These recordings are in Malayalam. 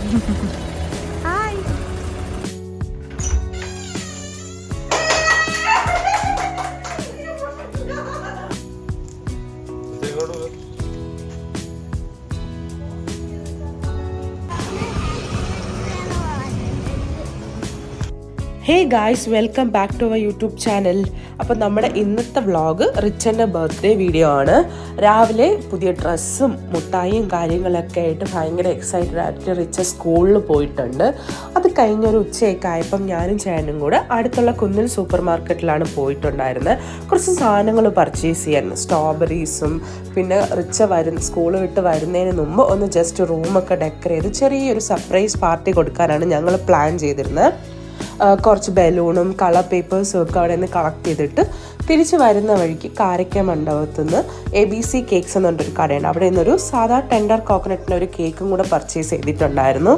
Hi. Hey guys, welcome back to our YouTube channel. അപ്പോൾ നമ്മുടെ ഇന്നത്തെ വ്ളോഗ് റിച്ചൻ്റെ ബർത്ത്ഡേ വീഡിയോ ആണ്. രാവിലെ പുതിയ ഡ്രസ്സും മുട്ടായിയും കാര്യങ്ങളൊക്കെ ആയിട്ട് ഭയങ്കര എക്സൈറ്റഡ് ആയിട്ട് റിച്ച സ്കൂളിൽ പോയിട്ടുണ്ട്. അത് കഴിഞ്ഞൊരു ഉച്ചയൊക്കെ ആയപ്പം ഞാനും ചേട്ടനും കൂടെ അടുത്തുള്ള കുന്നിൽ സൂപ്പർ മാർക്കറ്റിലാണ് പോയിട്ടുണ്ടായിരുന്നത്. കുറച്ച് സാധനങ്ങൾ പർച്ചേസ് ചെയ്യാൻ, സ്ട്രോബെറീസും പിന്നെ റിച്ച സ്കൂൾ വിട്ട് വരുന്നതിന് മുമ്പ് ഒന്ന് ജസ്റ്റ് റൂമൊക്കെ ഡെക്കറേറ്റ് ചെയ്ത് ചെറിയൊരു സർപ്രൈസ് പാർട്ടി കൊടുക്കാനാണ് ഞങ്ങൾ പ്ലാൻ ചെയ്തിരുന്നത്. കുറച്ച് ബലൂണും കളർ പേപ്പേഴ്സും ഒക്കെ അവിടെ നിന്ന് കളക്ട് ചെയ്തിട്ട് തിരിച്ച് വരുന്ന വഴിക്ക് കാരക്ക മണ്ഡപത്തു നിന്ന് ABC കേക്ക്സ് എന്ന് പറഞ്ഞൊരു കടയുണ്ട്. അവിടെ നിന്നൊരു സാധാ ടെൻഡർ കോക്കനട്ടിൻ്റെ ഒരു കേക്കും കൂടെ പർച്ചേസ് ചെയ്തിട്ടുണ്ടായിരുന്നു.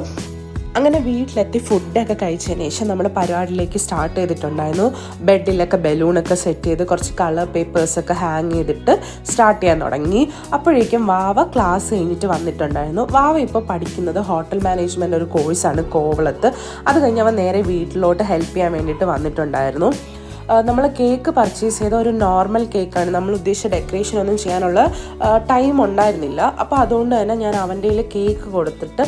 അങ്ങനെ വീട്ടിലെത്തി ഫുഡൊക്കെ കഴിച്ചതിന് ശേഷം നമ്മൾ പരിപാടിയിലേക്ക് സ്റ്റാർട്ട് ചെയ്തിട്ടുണ്ടായിരുന്നു. ബെഡിലൊക്കെ ബലൂണൊക്കെ സെറ്റ് ചെയ്ത് കുറച്ച് കളർ പേപ്പേഴ്സൊക്കെ ഹാങ് ചെയ്തിട്ട് സ്റ്റാർട്ട് ചെയ്യാൻ തുടങ്ങി. അപ്പോഴേക്കും വാവ ക്ലാസ് കഴിഞ്ഞിട്ട് വന്നിട്ടുണ്ടായിരുന്നു. വാവ ഇപ്പോൾ പഠിക്കുന്നത് ഹോട്ടൽ മാനേജ്മെൻ്റ് ഒരു കോഴ്സാണ് കോവളത്ത്. അത് കഴിഞ്ഞ് അവൻ നേരെ വീട്ടിലോട്ട് ഹെൽപ്പ് ചെയ്യാൻ വേണ്ടിയിട്ട് വന്നിട്ടുണ്ടായിരുന്നു. നമ്മൾ കേക്ക് പർച്ചേസ് ചെയ്ത ഒരു നോർമൽ കേക്കാണ്. നമ്മൾ ഉദ്ദേശിച്ച ഡെക്കറേഷനൊന്നും ചെയ്യാനുള്ള ടൈം ഉണ്ടായിരുന്നില്ല. അപ്പോൾ അതുകൊണ്ട് തന്നെ ഞാൻ അവൻ്റെ കയ്യിൽ കേക്ക് കൊടുത്തിട്ട്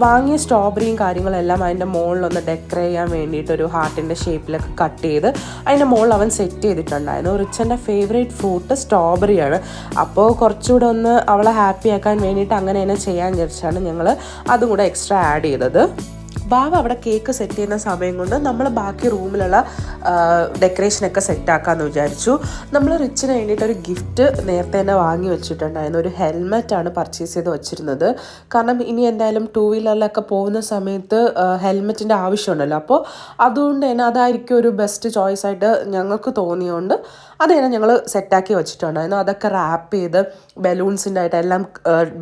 വാങ്ങിയ സ്ട്രോബെറിയും കാര്യങ്ങളെല്ലാം അതിൻ്റെ മുകളിലൊന്ന് ഡെക്കറേറ്റ് ചെയ്യാൻ വേണ്ടിയിട്ട് ഒരു ഹാർട്ടിൻ്റെ ഷേപ്പിലൊക്കെ കട്ട് ചെയ്ത് അതിൻ്റെ മുകളിൽ അവൻ സെറ്റ് ചെയ്തിട്ടുണ്ടായിരുന്നു. റിച്ചൻ്റെ ഫേവറേറ്റ് ഫ്രൂട്ട് സ്ട്രോബെറിയാണ്. അപ്പോൾ കുറച്ചുകൂടെ ഒന്ന് അവളെ ഹാപ്പി ആക്കാൻ വേണ്ടിയിട്ട് അങ്ങനെ തന്നെ ചെയ്യാൻ വിചാരിച്ചാണ് ഞങ്ങൾ അതും കൂടെ എക്സ്ട്രാ ആഡ് ചെയ്തത്. ബാവ അവിടെ കേക്ക് സെറ്റ് ചെയ്യുന്ന സമയം കൊണ്ട് നമ്മൾ ബാക്കി റൂമിലുള്ള ഡെക്കറേഷനൊക്കെ സെറ്റാക്കാമെന്ന് വിചാരിച്ചു. നമ്മൾ റിച്ചിന് വേണ്ടിയിട്ടൊരു ഗിഫ്റ്റ് നേരത്തെ തന്നെ വാങ്ങി വെച്ചിട്ടുണ്ടായിരുന്നു. ഒരു ഹെൽമെറ്റാണ് പർച്ചേസ് ചെയ്ത് വെച്ചിരുന്നത്. കാരണം ഇനി എന്തായാലും 2 വീലറിലൊക്കെ പോകുന്ന സമയത്ത് ഹെൽമെറ്റിൻ്റെ ആവശ്യമുണ്ടല്ലോ. അപ്പോൾ അതുകൊണ്ട് തന്നെ അതായിരിക്കും ഒരു ബെസ്റ്റ് ചോയ്സ് ആയിട്ട് ഞങ്ങൾക്ക് തോന്നിയതുകൊണ്ട് അത് തന്നെ ഞങ്ങൾ സെറ്റാക്കി വെച്ചിട്ടുണ്ടായിരുന്നു. അതൊക്കെ റാപ്പ് ചെയ്ത് ബലൂൺസിൻ്റെ ആയിട്ട് എല്ലാം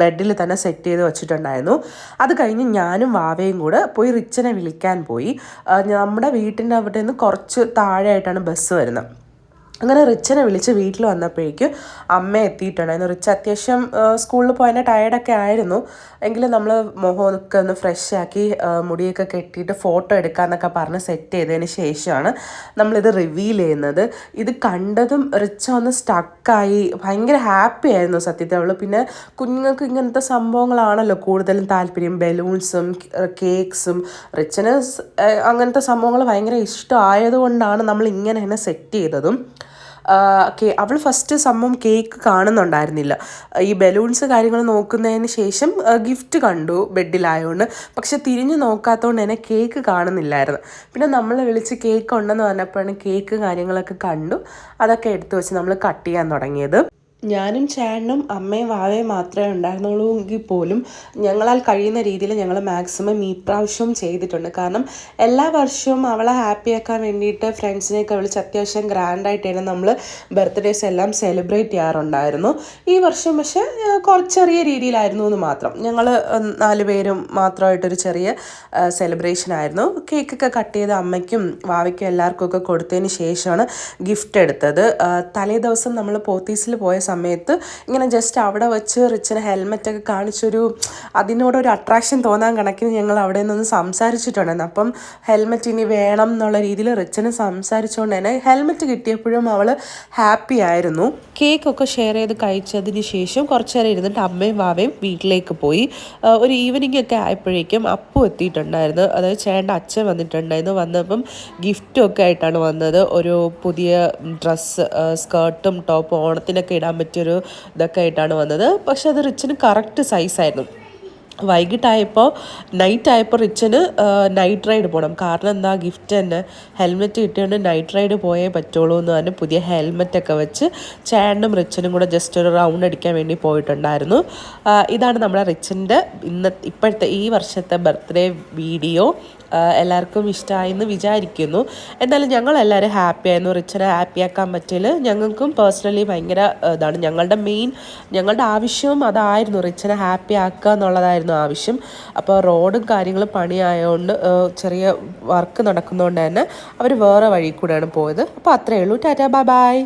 ബെഡിൽ തന്നെ സെറ്റ് ചെയ്ത് വെച്ചിട്ടുണ്ടായിരുന്നു. അത് കഴിഞ്ഞ് ഞാനും വാവയും കൂടെ പോയി റിച്ചനെ വിളിക്കാൻ പോയി. നമ്മുടെ വീട്ടിൻ്റെ അവിടെ നിന്ന് കുറച്ച് താഴെയായിട്ടാണ് ബസ് വരുന്നത്. അങ്ങനെ റിച്ചനെ വിളിച്ച് വീട്ടിൽ വന്നപ്പോഴേക്കും അമ്മ എത്തിയിട്ടുണ്ടായിരുന്നു. റിച്ച് അത്യാവശ്യം സ്കൂളിൽ പോയതിൻ്റെ ടയർഡൊക്കെ ആയിരുന്നു. എങ്കിലും നമ്മൾ മുഖമൊക്കെ ഒന്ന് ഫ്രഷ് ആക്കി മുടിയൊക്കെ കെട്ടിയിട്ട് ഫോട്ടോ എടുക്കാമെന്നൊക്കെ പറഞ്ഞ് സെറ്റ് ചെയ്തതിന് ശേഷമാണ് നമ്മളിത് റിവീൽ ചെയ്യുന്നത്. ഇത് കണ്ടതും റിച്ച ഒന്ന് സ്റ്റക്കായി ഭയങ്കര ഹാപ്പി ആയിരുന്നു സത്യത്തിൽ അവൾ. പിന്നെ കുഞ്ഞുങ്ങൾക്ക് ഇങ്ങനത്തെ സംഭവങ്ങളാണല്ലോ കൂടുതലും താല്പര്യം, ബലൂൺസും കേക്ക്സും. റിച്ചന് അങ്ങനത്തെ സംഭവങ്ങൾ ഭയങ്കര ഇഷ്ടമായതുകൊണ്ടാണ് നമ്മൾ ഇങ്ങനെ തന്നെ സെറ്റ് ചെയ്തതും. അവൾ ഫസ്റ്റ് സംഭവം കേക്ക് കാണുന്നുണ്ടായിരുന്നില്ല. ഈ ബലൂൺസ് കാര്യങ്ങൾ നോക്കുന്നതിന് ശേഷം ഗിഫ്റ്റ് കണ്ടു ബെഡിലായതുകൊണ്ട്. പക്ഷെ തിരിഞ്ഞു നോക്കാത്തതുകൊണ്ട് തന്നെ കേക്ക് കാണുന്നില്ലായിരുന്നു. പിന്നെ നമ്മൾ വിളിച്ച് കേക്ക് ഉണ്ടെന്ന് പറഞ്ഞപ്പോഴാണ് കേക്ക് കാര്യങ്ങളൊക്കെ കണ്ടു. അതൊക്കെ എടുത്തു വെച്ച് നമ്മൾ കട്ട് ചെയ്യാൻ തുടങ്ങിയത്. ഞാനും ചേട്ടനും അമ്മയും വാവയും മാത്രമേ ഉണ്ടായിരുന്നുള്ളൂ എങ്കിൽ പോലും ഞങ്ങളാൽ കഴിയുന്ന രീതിയിൽ ഞങ്ങൾ മാക്സിമം ഈ പ്രാവശ്യവും ചെയ്തിട്ടുണ്ട്. കാരണം എല്ലാ വർഷവും അവളെ ഹാപ്പിയാക്കാൻ വേണ്ടിയിട്ട് ഫ്രണ്ട്സിനെയൊക്കെ വിളിച്ച് അത്യാവശ്യം ഗ്രാൻഡായിട്ടാണ് നമ്മൾ ബർത്ത്ഡേസ് എല്ലാം സെലിബ്രേറ്റ് ചെയ്യാറുണ്ടായിരുന്നു. ഈ വർഷം പക്ഷേ ചെറിയ രീതിയിലായിരുന്നു എന്ന് മാത്രം. ഞങ്ങൾ 4 പേരും മാത്രമായിട്ടൊരു ചെറിയ സെലിബ്രേഷൻ ആയിരുന്നു. കേക്കൊക്കെ കട്ട് ചെയ്ത് അമ്മയ്ക്കും വാവയ്ക്കും എല്ലാവർക്കും ഒക്കെ കൊടുത്തതിന് ശേഷമാണ് ഗിഫ്റ്റ് എടുത്തത്. തലേ ദിവസം നമ്മൾ പോത്തീസിൽ പോയ സമയത്ത് ഇങ്ങനെ ജസ്റ്റ് അവിടെ വെച്ച് റിച്ചിന് ഹെൽമെറ്റൊക്കെ കാണിച്ചൊരു അതിനോടൊരു അട്രാക്ഷൻ തോന്നാൻ കണക്കിന് ഞങ്ങൾ അവിടെ നിന്നൊന്ന് സംസാരിച്ചിട്ടുണ്ടായിരുന്നു. അപ്പം ഹെൽമെറ്റ് ഇനി വേണം എന്നുള്ള രീതിയിൽ റിച്ചിന് സംസാരിച്ചുകൊണ്ട് തന്നെ ഹെൽമെറ്റ് കിട്ടിയപ്പോഴും അവൾ ഹാപ്പി ആയിരുന്നു. കേക്കൊക്കെ ഷെയർ ചെയ്ത് കഴിച്ചതിന് ശേഷം കുറച്ച് നേരം ഇരുന്നിട്ട് അമ്മയും വാവയും വീട്ടിലേക്ക് പോയി. ഒരു ഈവനിങ് ഒക്കെ ആയപ്പോഴേക്കും അപ്പു എത്തിയിട്ടുണ്ടായിരുന്നു. അതായത് ചേട്ടൻ്റെ അച്ഛൻ വന്നിട്ടുണ്ടായിരുന്നു. വന്നപ്പം ഗിഫ്റ്റും ഒക്കെ ആയിട്ടാണ് വന്നത്. ഒരു പുതിയ ഡ്രസ്സ്, സ്കേർട്ടും ടോപ്പും ഓണത്തിനൊക്കെ ഇടാൻ പറ്റിയൊരു ഇതൊക്കെ ആയിട്ടാണ് വന്നത്. പക്ഷെ അത് റിച്ചിന് കറക്റ്റ് സൈസായിരുന്നു. നൈറ്റായപ്പോൾ റിച്ചന് നൈറ്റ് റൈഡ് പോകണം. കാരണം എന്താ, ഗിഫ്റ്റ് തന്നെ ഹെൽമെറ്റ് കിട്ടിയോണ്ട് നൈറ്റ് റൈഡ് പോയേ പറ്റുള്ളൂ എന്ന് പറഞ്ഞ് പുതിയ ഹെൽമെറ്റൊക്കെ വെച്ച് ചേട്ടനും റിച്ചനും കൂടെ ജസ്റ്റ് ഒരു റൗണ്ട് അടിക്കാൻ വേണ്ടി പോയിട്ടുണ്ടായിരുന്നു. ഇതാണ് നമ്മുടെ റിച്ചിൻ്റെ ഇപ്പോഴത്തെ ഈ വർഷത്തെ ബർത്ത്ഡേ വീഡിയോ. എല്ലാവർക്കും ഇഷ്ടമായെന്ന് വിചാരിക്കുന്നു. എന്തായാലും ഞങ്ങളെല്ലാവരും ഹാപ്പി ആയിരുന്നു. റിച്ചനെ ഹാപ്പിയാക്കാൻ പറ്റിയതിൽ ഞങ്ങൾക്കും പേഴ്സണലി ഭയങ്കര ഇതാണ്. ഞങ്ങളുടെ ആവശ്യവും അതായിരുന്നു, റിച്ചനെ ഹാപ്പി ആക്കുക എന്നുള്ളതായിരുന്നു ആവശ്യം. അപ്പോൾ റോഡും കാര്യങ്ങളും പണിയായതുകൊണ്ട് ചെറിയ വർക്ക് നടക്കുന്നതുകൊണ്ട് തന്നെ അവർ വേറെ വഴി കൂടെയാണ് പോയത്. അപ്പോൾ അത്രയേ ഉള്ളൂ. Tata, bye bye.